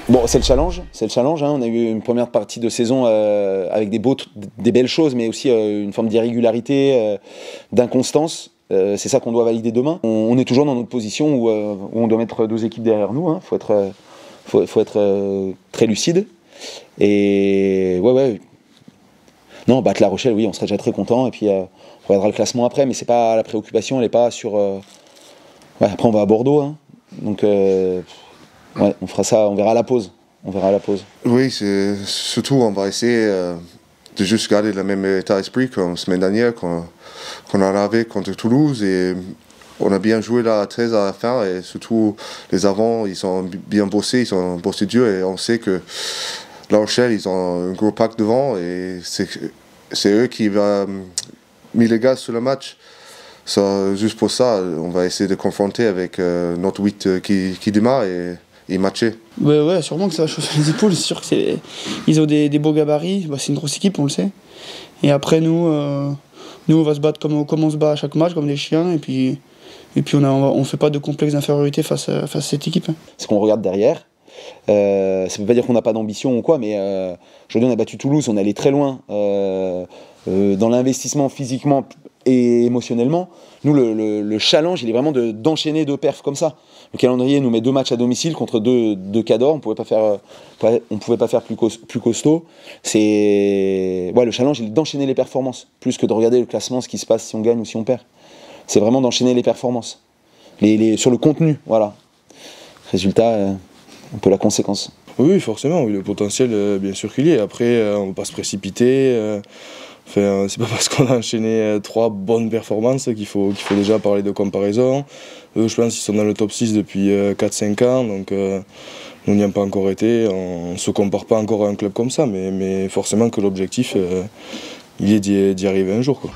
Bon, c'est le challenge, hein. On a eu une première partie de saison avec des belles choses, mais aussi une forme d'irrégularité, d'inconstance. C'est ça qu'on doit valider demain. On est toujours dans notre position où on doit mettre 2 équipes derrière nous. Faut être très lucide. Et ouais. Non, battre La Rochelle, oui, on serait déjà très content. Et puis on regardera le classement après, mais c'est pas la préoccupation, elle n'est pas sur. Ouais, après on va à Bordeaux, hein. Donc ouais, on fera ça, on verra à la pause. Oui, surtout on va essayer de juste garder le même état d'esprit comme semaine dernière qu'on en avait contre Toulouse, et on a bien joué la 13 à la fin, et surtout les avants, ils ont bien bossé, ils ont bossé dur, et on sait que La Rochelle, ils ont un gros pack devant, et c'est eux qui vont mis les gaz sur le match. Juste pour ça, on va essayer de confronter avec notre 8 qui démarre et matcher. Ouais, sûrement que ça va chauffer les épaules. C'est sûr qu'ils ont des beaux gabarits. C'est une grosse équipe, on le sait. Et après, nous on va se battre comme on se bat à chaque match, comme des chiens. Et puis on fait pas de complexe d'infériorité face à cette équipe. Ce qu'on regarde derrière, ça ne veut pas dire qu'on n'a pas d'ambition ou quoi, mais aujourd'hui on a battu Toulouse, on est allé très loin dans l'investissement physiquement et émotionnellement. Nous, le challenge, il est vraiment d'enchaîner 2 perfs comme ça. Le calendrier nous met 2 matchs à domicile contre 2 cadors, on pouvait pas faire plus costaud. Le challenge, il est d'enchaîner les performances, plus que de regarder le classement, ce qui se passe si on gagne ou si on perd. C'est vraiment d'enchaîner les performances. Sur le contenu, voilà. Résultat, un peu la conséquence. Oui, forcément, oui, le potentiel, bien sûr qu'il y est. Après, on ne va pas se précipiter. C'est pas parce qu'on a enchaîné 3 bonnes performances qu'il faut déjà parler de comparaison. Eux, je pense qu'ils sont dans le top 6 depuis 4-5 ans, donc nous n'y avons pas encore été. On ne se compare pas encore à un club comme ça, mais forcément que l'objectif, il est d'y arriver un jour, quoi.